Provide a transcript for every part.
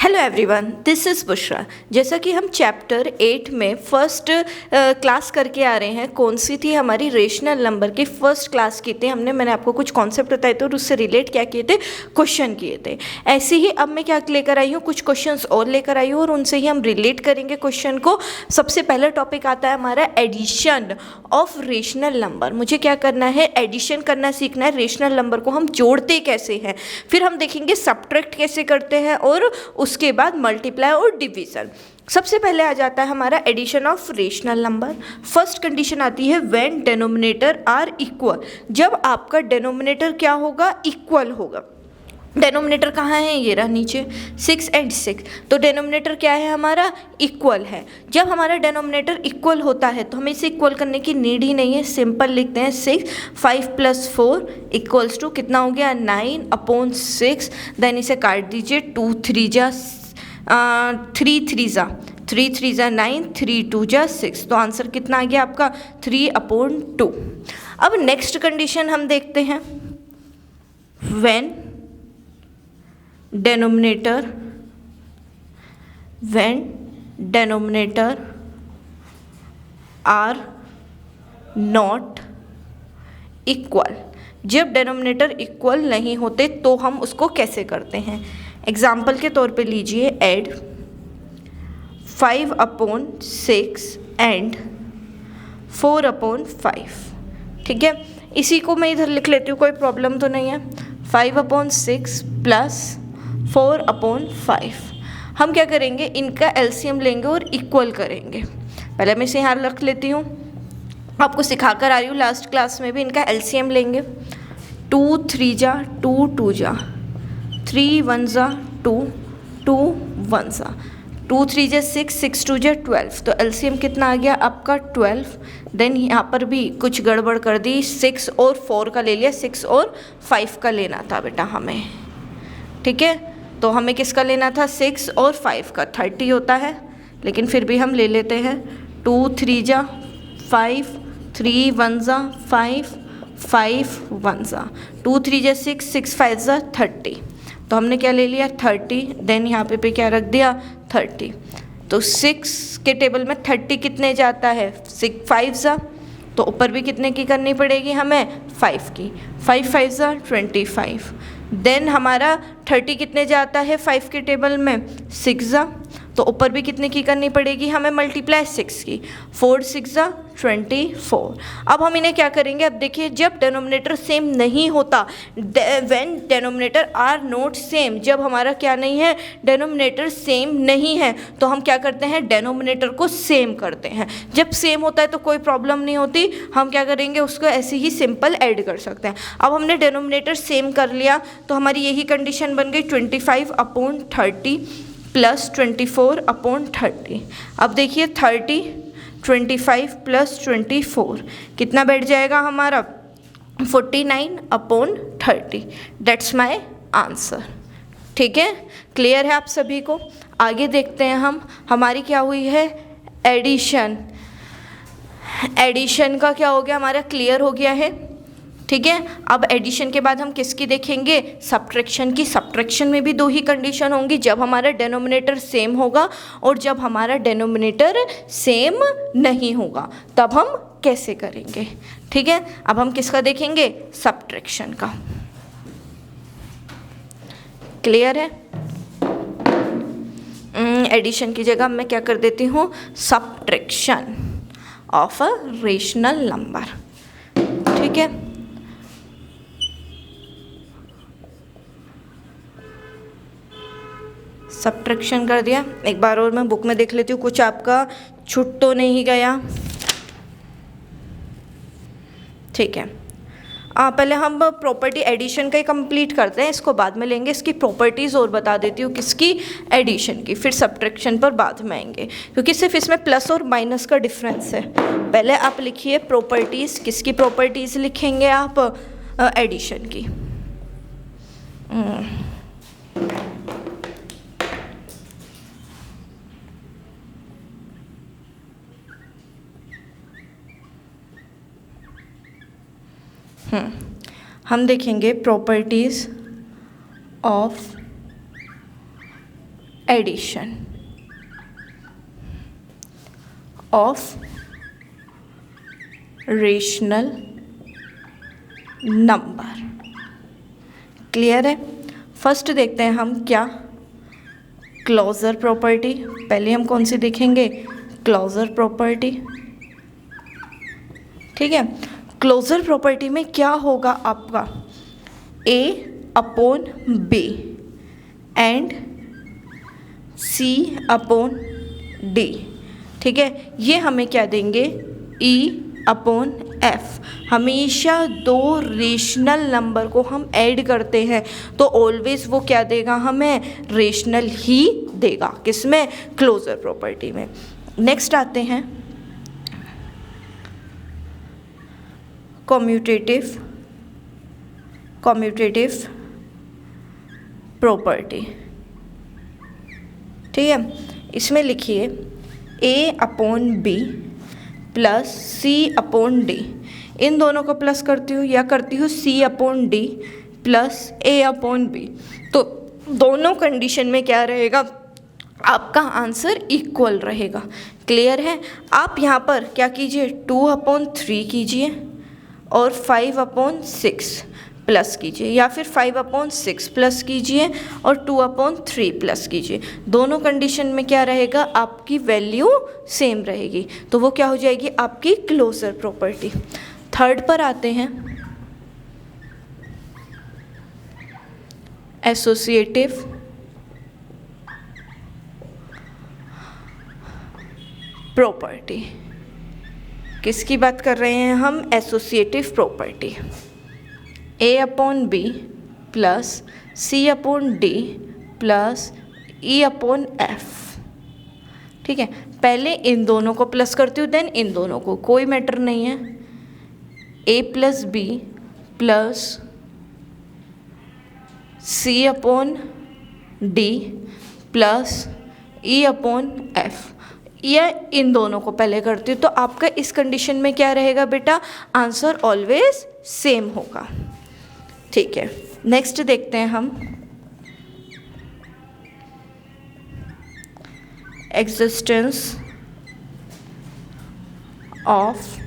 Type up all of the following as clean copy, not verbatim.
Hello everyone, this is Bushra. जैसा कि हम चैप्टर 8 में फर्स्ट क्लास करके आ रहे हैं, कौन सी थी हमारी रेशनल नंबर की फर्स्ट क्लास की थी। मैंने आपको कुछ कॉन्सेप्ट बताए थे और उससे रिलेट क्या किए थे, क्वेश्चन किए थे। ऐसे ही अब मैं क्या लेकर आई हूँ, कुछ क्वेश्चंस और लेकर आई हूँ और उनसे ही हम रिलेट करेंगे क्वेश्चन को। सबसे पहला टॉपिक आता है हमारा एडिशन ऑफ रेशनल नंबर। मुझे क्या करना है, एडिशन करना सीखना है। रेशनल नंबर को हम जोड़ते कैसे हैं, फिर हम देखेंगे सब्ट्रैक्ट कैसे करते हैं और उसके बाद मल्टीप्लाई और डिवीजन। सबसे पहले आ जाता है हमारा addition of rational number. First condition आती है व्हेन डिनोमिनेटर आर इक्वल। जब आपका डिनोमिनेटर क्या होगा, इक्वल होगा। डिनोमिनेटर कहाँ है, ये रहा नीचे, 6 और 6। तो डिनोमिनेटर क्या है हमारा, इक्वल है। जब हमारा डिनोमिनेटर इक्वल होता है तो हमें इसे इक्वल करने की नीड ही नहीं है, सिंपल लिखते हैं 6, 5 + 4 इक्वल्स टू कितना हो गया, 9/6। देन इसे काट दीजिए, 2 3 जा 3 3 जा 9, 3 2 जा 6। तो आंसर कितना आ गया आपका, 3/2। अब नेक्स्ट कंडीशन हम देखते हैं, when denominator are not equal। जब डिनोमिनेटर इक्वल नहीं होते तो हम उसको कैसे करते हैं। एग्जाम्पल के तौर पे लीजिए, ऐड 5/6 एंड 4/5। ठीक है, इसी को मैं इधर लिख लेती हूँ, कोई प्रॉब्लम तो नहीं है। 5/6 + 4/5। हम क्या करेंगे, इनका एलसीएम लेंगे और इक्वल करेंगे। पहले मैं इसे यहाँ रख लेती हूँ, आपको सिखा कर आ रही हूँ, लास्ट क्लास में भी इनका एलसीएम लेंगे। 2 3 जा 2 2 जा 3 1 जा 2 2 1 जा 2 3 जा 6 6 2 जा 12। तो एलसीएम कितना आ गया आपका, 12। देन यहाँ पर भी कुछ गड़बड़ कर दी, 6 और 4 का ले लिया, 6 और 5 का लेना था बेटा हमें। ठीक है, तो हमें किसका लेना था, 6 और 5 का। 30 होता है, लेकिन फिर भी हम ले लेते हैं। 2 3 जा 5, 3 1 जा 5, 5 1 जा 2 3 जा 6, 6 5 जा 30। तो हमने क्या ले लिया, 30। देन यहाँ पे क्या रख दिया, 30। तो 6 के टेबल में 30 कितने जाता है, 6 5 जा, तो ऊपर भी कितने की करनी पड़ेगी हमें, 5 की। 5 5 जा 25। देन हमारा 30 कितने जाता है 5 के टेबल में, 6 जा, तो ऊपर भी कितने की करनी पड़ेगी हमें, मल्टीप्लाई 6 की। 4 6 जा 24। अब हम इन्हें क्या करेंगे, अब देखिए, जब डिनोमिनेटर सेम नहीं होता, when denominator are not same, जब हमारा क्या नहीं है, डिनोमिनेटर सेम नहीं है, तो हम क्या करते हैं, डिनोमिनेटर को सेम करते हैं। जब सेम होता है तो कोई प्रॉब्लम नहीं होती, हम क्या करेंगे, उसको ऐसे ही सिंपल ऐड कर सकते हैं। अब हमने डिनोमिनेटर सेम कर लिया तो हमारी यही कंडीशन बन गई, 25/30 + 24/30। अब देखिए 30 25 + 24 कितना बैठ जाएगा हमारा, 49/30। That's my answer. ठीक है, क्लियर है आप सभी को। आगे देखते हैं हम, हमारी क्या हुई है, एडिशन। एडिशन का क्या हो गया हमारा, क्लियर हो गया है। ठीक है, अब एडिशन के बाद हम किसकी देखेंगे, सब्ट्रैक्शन की। सब्ट्रैक्शन में भी 2 ही कंडीशन होंगी, जब हमारा डिनोमिनेटर सेम होगा और जब हमारा डिनोमिनेटर सेम नहीं होगा, तब हम कैसे करेंगे। ठीक है, अब हम किसका देखेंगे, सब्ट्रैक्शन का। क्लियर है, एडिशन की जगह मैं क्या कर देती हूँ, subtraction of a rational number. ठीक है, सब्ट्रैक्शन कर दिया। एक बार और मैं बुक में देख लेती हूँ, कुछ आपका छूट तो नहीं गया। ठीक है, पहले हम प्रॉपर्टी एडिशन का ही कंप्लीट करते हैं, इसको बाद में लेंगे। इसकी प्रॉपर्टीज़ और बता देती हूँ, किसकी, एडिशन की। फिर सब्ट्रैक्शन पर बाद में आएंगे, क्योंकि सिर्फ इसमें प्लस और माइनस का डिफरेंस है। पहले आप लिखिए प्रॉपर्टीज़। किसकी प्रॉपर्टीज़ लिखेंगे आप, एडिशन की। हम देखेंगे properties of addition of rational number. Clear है? फर्स्ट देखते हैं हम क्या, क्लोजर प्रॉपर्टी। पहले हम कौन सी देखेंगे? Closure property. ठीक है, क्लोजर प्रॉपर्टी में क्या होगा आपका, A upon B and C upon D। ठीक है, ये हमें क्या देंगे, E अपॉन F। हमेशा दो रेशनल नंबर को हम ऐड करते हैं तो ऑलवेज वो क्या देगा, हमें रेशनल ही देगा। किसमें? क्लोजर प्रॉपर्टी में। नेक्स्ट आते हैं कम्यूटेटिव प्रॉपर्टी। ठीक है, इसमें लिखिए A upon B plus C upon D। इन दोनों को प्लस करती हूँ या करती हूँ C upon D plus A upon B। तो दोनों कंडीशन में क्या रहेगा, आपका आंसर इक्वल रहेगा। क्लियर है? आप यहाँ पर क्या कीजिए, 2/3 कीजिए और 5/6 प्लस कीजिए, या फिर 5/6 प्लस कीजिए और 2/3 प्लस कीजिए। दोनों कंडीशन में क्या रहेगा, आपकी वैल्यू सेम रहेगी, तो वो क्या हो जाएगी, आपकी क्लोजर प्रॉपर्टी। थर्ड पर आते हैं, एसोसिएटिव प्रॉपर्टी। किसकी बात कर रहे हैं हम? Associative property. A upon B plus C upon D plus E upon F। ठीक है, पहले इन दोनों को प्लस करती हूँ, देन इन दोनों को, कोई मैटर नहीं है। A plus B plus C upon D plus E upon F। या इन दोनों को पहले करती हूँ, तो आपका इस कंडीशन में क्या रहेगा बेटा, आंसर ऑलवेज सेम होगा। ठीक है, नेक्स्ट देखते हैं हम एग्जिस्टेंस ऑफ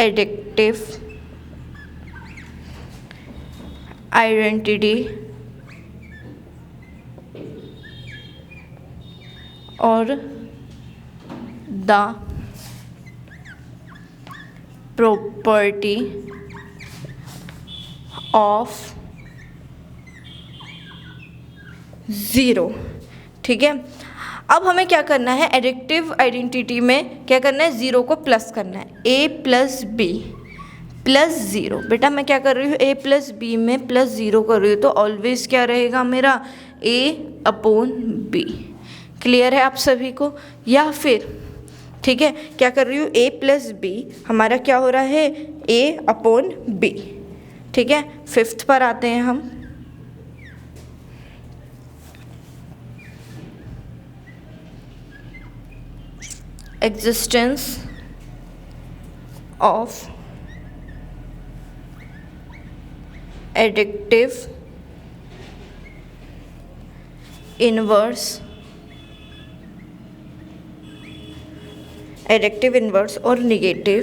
एडिक्टिव आइडेंटिटी और द प्रॉपर्टी ऑफ 0। ठीक है, अब हमें क्या करना है, एडिक्टिव आइडेंटिटी में क्या करना है, 0 को प्लस करना है। A plus B plus 0। बेटा मैं क्या कर रही हूँ, A प्लस B में प्लस 0 कर रही हूँ, तो ऑलवेज क्या रहेगा मेरा, A अपॉन B। क्लियर है आप सभी को? या फिर ठीक है, क्या कर रही हूँ, A प्लस B हमारा क्या हो रहा है, A अपॉन B। ठीक है, फिफ्थ पर आते हैं हम, एग्जिस्टेंस ऑफ एडिक्टिव इनवर्स और negative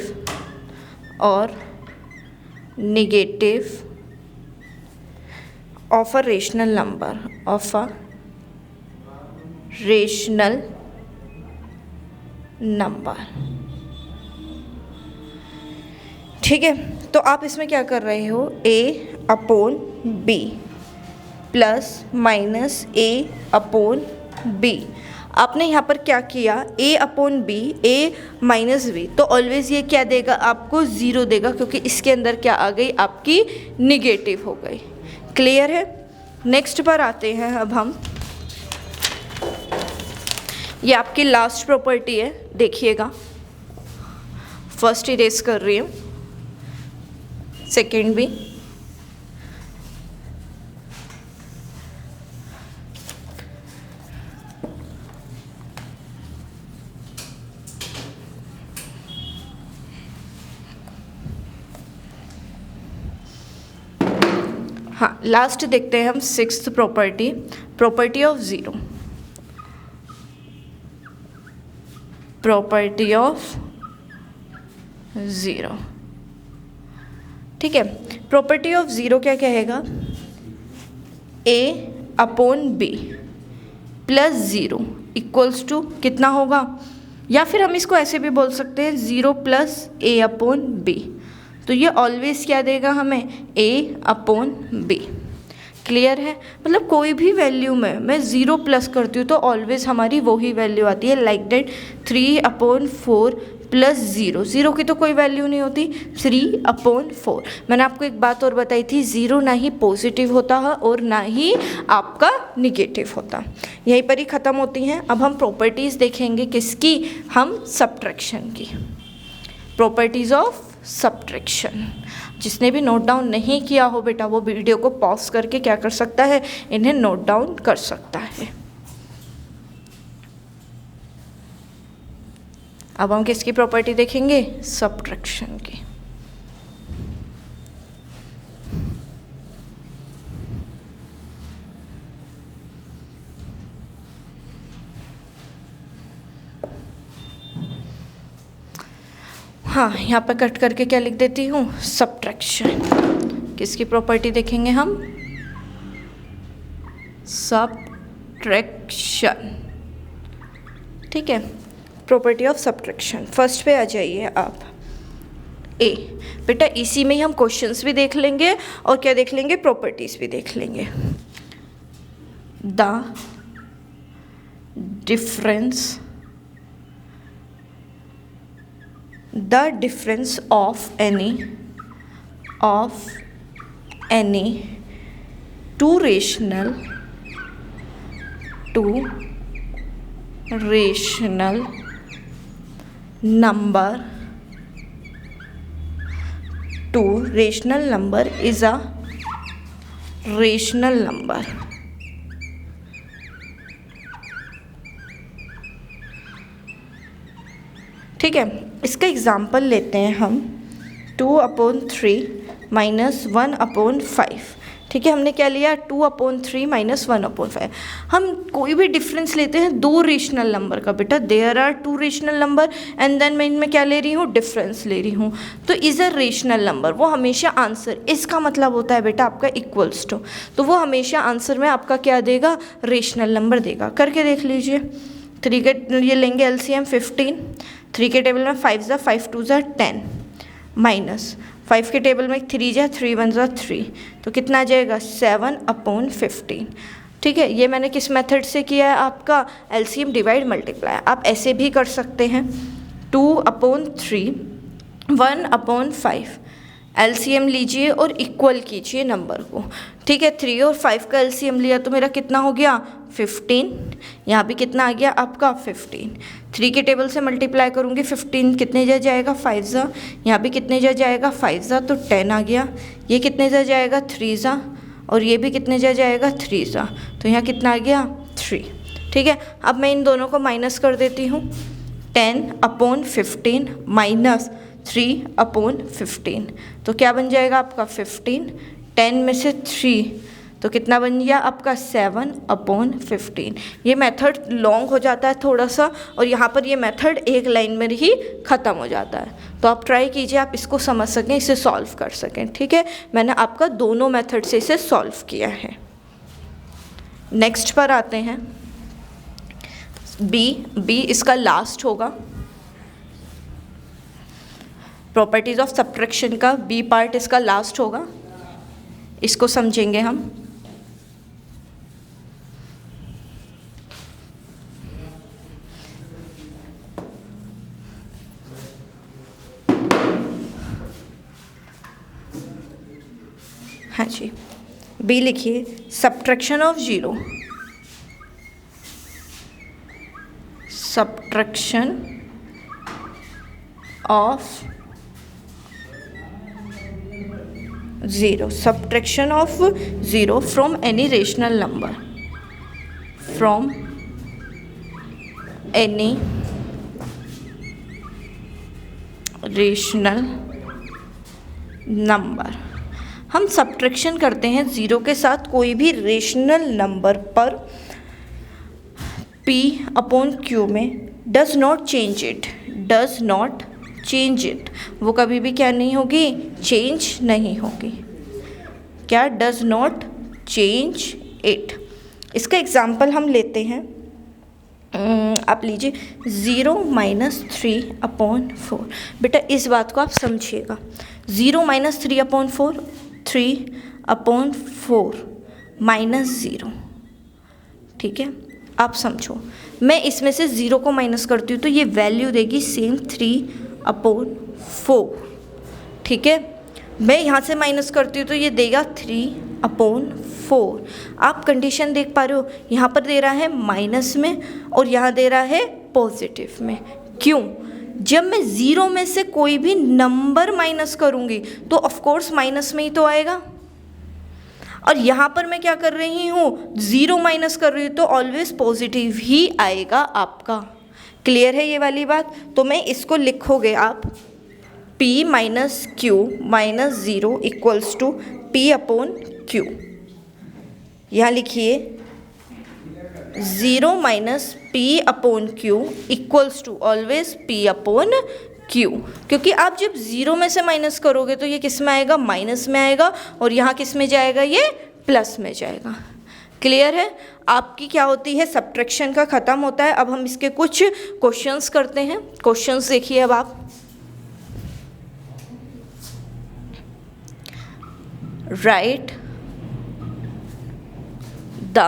of a rational number. ठीक है, तो आप इसमें क्या कर रहे हो, A upon B plus minus A upon B। आपने यहाँ पर क्या किया, A upon B, A minus B, तो ऑलवेज ये क्या देगा, आपको 0 देगा, क्योंकि इसके अंदर क्या आ गई, आपकी निगेटिव हो गई। क्लियर है? नेक्स्ट पर आते हैं अब हम, ये आपकी लास्ट प्रॉपर्टी है, देखिएगा। फर्स्ट इरेज कर रही हूँ, सेकेंड भी। हाँ, लास्ट देखते हैं हम sixth property, property of zero. Property of zero, ठीक है। प्रॉपर्टी ऑफ ज़ीरो क्या कहेगा, A upon B plus zero equals to कितना होगा, या फिर हम इसको ऐसे भी बोल सकते हैं ज़ीरो प्लस ए अपॉन बी। तो ये ऑलवेज क्या देगा हमें, ए अपॉन बी। क्लियर है, मतलब कोई भी वैल्यू में मैं ज़ीरो प्लस करती हूँ तो ऑलवेज हमारी वही वैल्यू आती है, like that 3/4 plus zero. Zero की तो कोई वैल्यू नहीं होती, 3/4। मैंने आपको एक बात और बताई थी, ज़ीरो ना ही पॉजिटिव होता है और ना ही आपका निगेटिव होता। यहीं पर ही ख़त्म होती हैं। अब हम प्रॉपर्टीज़ देखेंगे किसकी, हम सब्ट्रैक्शन की, प्रॉपर्टीज़ ऑफ सब्ट्रैक्शन। जिसने भी नोट डाउन नहीं किया हो बेटा, वो वीडियो को पॉज करके क्या कर सकता है, इन्हें नोट डाउन कर सकता है। अब हम किसकी प्रॉपर्टी देखेंगे, सब्ट्रैक्शन की। हाँ, यहाँ पर कट करके क्या लिख देती हूँ, सब्ट्रैक्शन। किसकी प्रॉपर्टी देखेंगे हम, सब्ट्रैक्शन, ठीक है। प्रॉपर्टी ऑफ सब्ट्रैक्शन, फर्स्ट पे आ जाइए आप। ए बेटा, इसी में ही हम क्वेश्चंस भी देख लेंगे और क्या देख लेंगे, प्रॉपर्टीज भी देख लेंगे। The difference of any two rational number is a rational number। ठीक है, इसका एग्जाम्पल लेते हैं हम 2/3 - 1/5। ठीक है, हमने क्या लिया, 2/3 - 1/5। हम कोई भी डिफरेंस लेते हैं दो रेशनल नंबर का बेटा, there are two rational number and then मैं इनमें क्या ले रही हूँ, डिफरेंस ले रही हूँ। तो इज़ अ रेशनल नंबर, वो हमेशा आंसर, इसका मतलब होता है बेटा आपका इक्वल्स टू, तो वो हमेशा आंसर में आपका क्या देगा, रेशनल नंबर देगा। करके देख लीजिए। 3 के ये लेंगे एलसीएम 15, 3 के टेबल में 5 × 5 × 2 = 10 माइनस 5 के टेबल में 3 × 3 × 1 = 3, तो कितना आ जाएगा 7/15। ठीक है, ये मैंने किस मेथड से किया है, आपका एलसीएम डिवाइड मल्टीप्लाई। आप ऐसे भी कर सकते हैं, 2/3 1/5 एलसीएम लीजिए और इक्वल कीजिए नंबर को। ठीक है, 3 और 5 का एलसीएम लिया तो मेरा कितना हो गया, 15। यहाँ भी कितना आ गया आपका 15। 3 के टेबल से मल्टीप्लाई करूँगी, 15 कितने जा जाएगा 5 ज़ा, यहाँ भी कितने जा जाएगा 5 ज़ा, तो 10 आ गया। ये कितने जा जाएगा 3 ज़ा, और ये भी कितने जा जाएगा 3 ज़ा, तो यहाँ कितना आ गया 3। ठीक है, अब मैं इन दोनों को माइनस कर देती हूँ। 10/15 माइनस 3/15, तो क्या बन जाएगा आपका 15। 10 में से 3 तो कितना बन गया आपका 7/15। ये मेथड लॉन्ग हो जाता है थोड़ा सा, और यहाँ पर ये मेथड एक लाइन में ही ख़त्म हो जाता है। तो आप ट्राई कीजिए, आप इसको समझ सकें, इसे सॉल्व कर सकें। ठीक है, मैंने आपका दोनों मेथड से इसे सॉल्व किया है। नेक्स्ट पर आते हैं, बी इसका लास्ट होगा। प्रॉपर्टीज़ ऑफ सब्ट्रैक्शन का बी पार्ट इसका लास्ट होगा, इसको समझेंगे हम। हाँ जी, बी लिखिए, subtraction of zero, subtraction of zero, subtraction of 0 from any rational number, from any rational number। हम सब्ट्रैक्शन करते हैं ज़ीरो के साथ कोई भी रेशनल नंबर पर P/Q में, does not change it, does not change it, वो कभी भी क्या नहीं होगी, चेंज नहीं होगी। क्या? Does not change it. इसका एग्जाम्पल हम लेते हैं, आप लीजिए 0 - 3/4। बेटा इस बात को आप समझिएगा, 0 - 3/4, 3/4 -0, ठीक है। आप समझो, मैं इसमें से 0 को माइनस करती हूँ तो ये वैल्यू देगी सेम 3/4, ठीक है। मैं यहाँ से माइनस करती हूँ तो ये देगा 3/4। आप कंडीशन देख पा रहे हो, यहाँ पर दे रहा है माइनस में और यहाँ दे रहा है पॉजिटिव में। क्यों? जब मैं ज़ीरो में से कोई भी नंबर माइनस करूँगी तो ऑफ कोर्स माइनस में ही तो आएगा, और यहाँ पर मैं क्या कर रही हूँ, ज़ीरो माइनस कर रही हूँ तो ऑलवेज पॉजिटिव ही आएगा आपका। क्लियर है ये वाली बात? तो मैं इसको लिखोगे आप P - Q - 0 equals to P/Q। यहाँ लिखिए 0 - P/Q equals to always P/Q, क्योंकि आप जब ज़ीरो में से माइनस करोगे तो ये किस में आएगा, माइनस में आएगा, और यहाँ किस में जाएगा, ये प्लस में जाएगा। क्लियर है? आपकी क्या होती है, सब्ट्रैक्शन का ख़त्म होता है। अब हम इसके कुछ क्वेश्चंस करते हैं। क्वेश्चंस देखिए अब आप, राइट द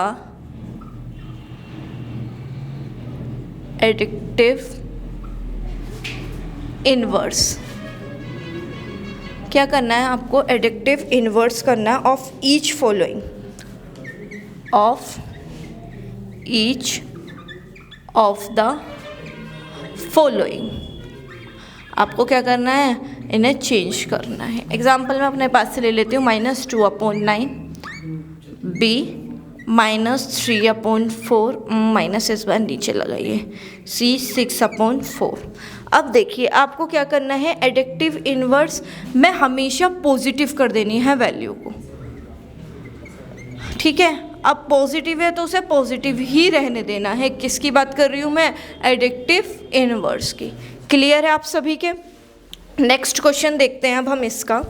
एडिक्टिव इनवर्स। क्या करना है आपको, एडिक्टिव इनवर्स करना है of each following, of each of the following. आपको क्या करना है, इन्हें चेंज करना है। एग्जाम्पल मैं अपने पास से ले लेती हूँ, -2/9, B -3/4, माइनस इस बार नीचे लगाइए, C 6/4। अब देखिए आपको क्या करना है, एडिक्टिव इनवर्स में हमेशा पॉजिटिव कर देनी है वैल्यू को, ठीक है। अब पॉजिटिव है तो उसे पॉजिटिव ही रहने देना है। किसकी बात कर रही हूँ मैं, एडिक्टिव इनवर्स की। क्लियर है आप सभी के? नेक्स्ट क्वेश्चन देखते हैं अब हम इसका,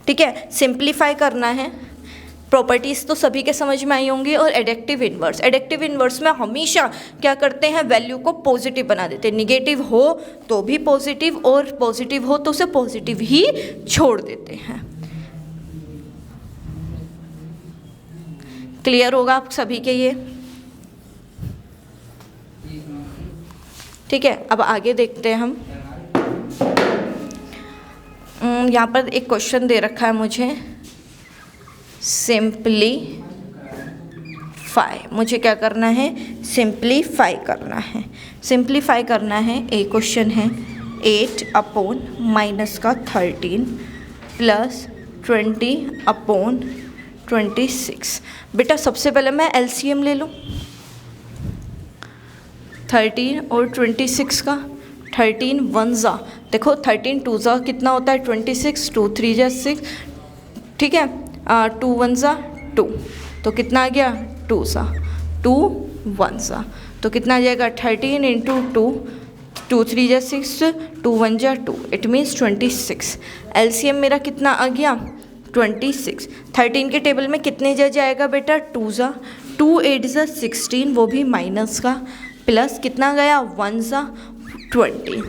ठीक है। सिंप्लीफाई करना है, प्रॉपर्टीज़ तो सभी के समझ में आई होंगी। और एडिक्टिव इन्वर्स में हमेशा क्या करते हैं, वैल्यू को पॉजिटिव बना देते हैं। निगेटिव हो तो भी पॉजिटिव, और पॉजिटिव हो तो उसे पॉजिटिव ही छोड़ देते हैं। क्लियर होगा आप सभी के ये? ठीक है, अब आगे देखते हैं हम। यहाँ पर एक क्वेश्चन दे रखा है मुझे, सिंप्लीफाई। मुझे क्या करना है, सिंप्लीफाई करना है। सिंप्लीफाई करना है, एक क्वेश्चन है 8/13 प्लस 20/26। बेटा सबसे पहले मैं LCM ले लूँ 13 और 26 का। 13 1 जा, देखो 13 2 जा कितना होता है 26, 2 3 जा 6, ठीक है। 2 1 जा 2, तो कितना आ गया 2 सा, 2 1 सा, तो कितना आ जाएगा 13 × 2, 2 3 जा 6, 2 1 जा 2, इट मीन्स 26। LCM मेरा कितना आ गया 26। 13 के टेबल में कितने जा जाएगा बेटा 2 जा, 2 8 जा 16, वो भी माइनस का, प्लस कितना गया 1 जा 20,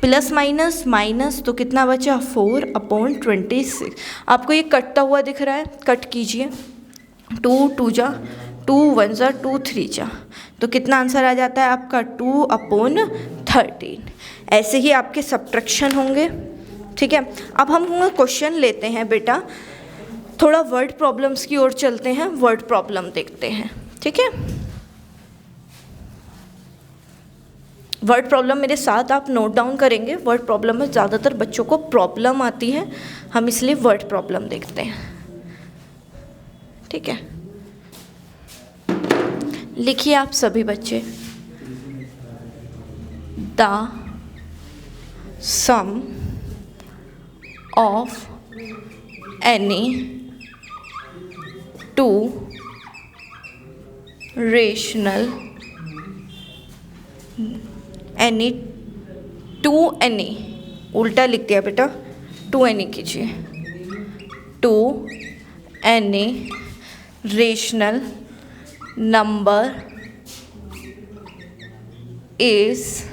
प्लस माइनस माइनस, तो कितना बचा 4/26। आपको ये कटता हुआ दिख रहा है, कट कीजिए। 2 2 जा 2 1 जा 2 3 जा, तो कितना आंसर आ जाता है आपका 2/13। ऐसे ही आपके सब्ट्रैक्शन होंगे, ठीक है। अब हम क्वेश्चन लेते हैं बेटा, थोड़ा वर्ड प्रॉब्लम्स की ओर चलते हैं, वर्ड प्रॉब्लम देखते हैं, ठीक है। वर्ड प्रॉब्लम मेरे साथ आप नोट डाउन करेंगे। वर्ड प्रॉब्लम में ज़्यादातर बच्चों को प्रॉब्लम आती है, हम इसलिए वर्ड प्रॉब्लम देखते हैं, ठीक है। लिखिए आप सभी बच्चे, the sum of any two rational any, two any, उल्टा लिख दिया बेटा, टू एनी कीजिए, two any rational number is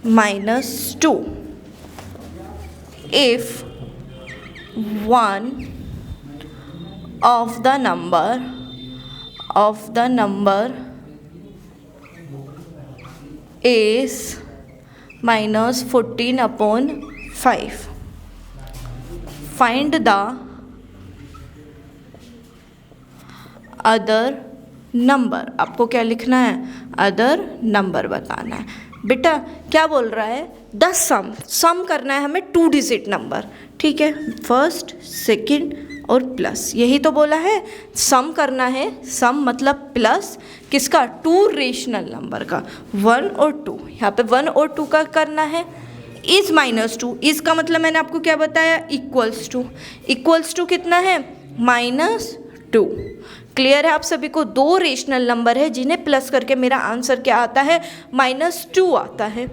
-2 if one of the number is -14/5. Find the other number. आपको क्या लिखना है? अदर नंबर बताना है। बेटा क्या बोल रहा है? द सम करना है हमें 2 डिजिट नंबर, ठीक है, फर्स्ट सेकंड और प्लस, यही तो बोला है। सम करना है, सम मतलब प्लस किसका? 2 रेशनल नंबर का, 1 और 2। यहाँ पे 1 और 2 का करना है। इज -2, इज का मतलब मैंने आपको क्या बताया? इक्वल्स टू कितना है? -2। क्लियर है आप सभी को? 2 रेशनल नंबर है जिन्हें प्लस करके मेरा आंसर क्या आता है? -2 आता है।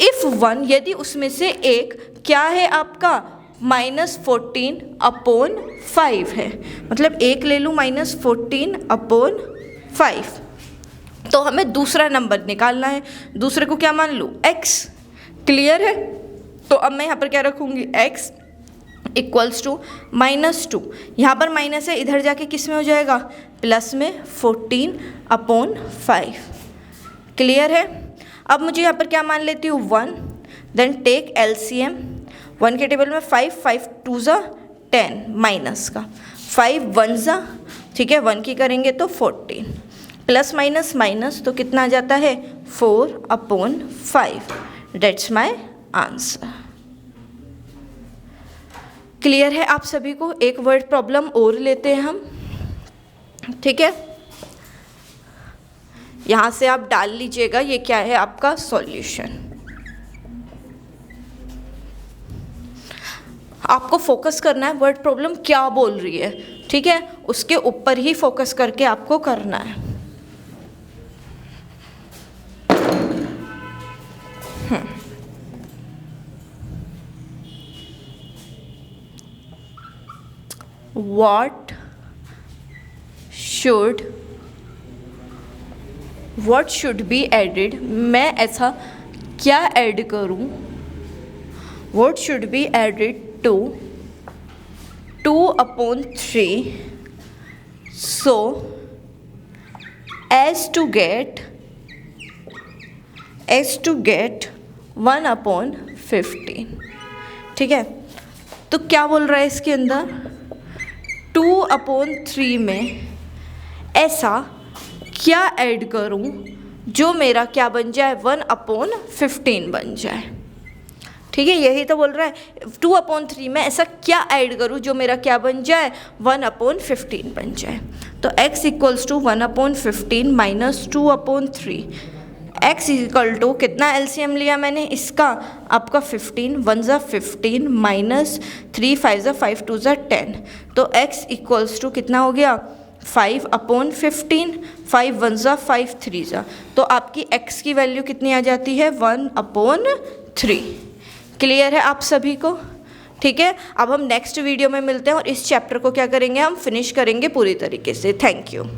इफ़ 1, यदि उसमें से एक क्या है आपका? -14/5 है, मतलब एक ले लूँ -14/5, तो हमें दूसरा नंबर निकालना है। दूसरे को क्या मान लूँ? x। क्लियर है? तो अब मैं यहाँ पर क्या रखूँगी? x इक्वल्स टू -2, यहाँ पर माइनस है, इधर जाके किस में हो जाएगा? प्लस में 14/5। क्लियर है? अब मुझे यहाँ पर क्या मान लेती हूँ? 1, देन टेक LCM। 1 के टेबल में 5, 5 2 ज़ा 10, माइनस का 5 1 ज़ा, ठीक है, 1 की करेंगे तो 14, प्लस माइनस माइनस तो कितना आ जाता है? 4/5। Dates my answer. क्लियर है आप सभी को? एक वर्ड प्रॉब्लम और लेते हैं हम, ठीक है, यहाँ से आप डाल लीजिएगा, ये क्या है आपका? सॉल्यूशन। आपको फोकस करना है वर्ड प्रॉब्लम क्या बोल रही है, ठीक है, उसके ऊपर ही फोकस करके आपको करना है। what should be added, मैं ऐसा क्या ऐड करूं? what should be added to 2/3 so as to get 1/15, ठीक है। तो क्या बोल रहा है इसके अंदर? 2/3 में ऐसा क्या ऐड करूं जो मेरा क्या बन जाए? 1/15 बन जाए, ठीक है, यही तो बोल रहा है। 2/3 में ऐसा क्या ऐड करूं जो मेरा क्या बन जाए? 1/15 बन जाए। तो x equals to 1/15 minus 2/3। x equal to कितना एलसीएम लिया मैंने इसका? आपका 15, 1 ज़ा 15 माइनस 3 5 ज़ा 5 2 ज़ा 10, तो x इक्वल्स टू कितना हो गया? 5/15, 5 1 ज़ा 5 3 ज़ा, तो आपकी x की वैल्यू कितनी आ जाती है? 1/3। क्लियर है आप सभी को? ठीक है, अब हम नेक्स्ट वीडियो में मिलते हैं और इस चैप्टर को क्या करेंगे? हम फिनिश करेंगे पूरी तरीके से। Thank you.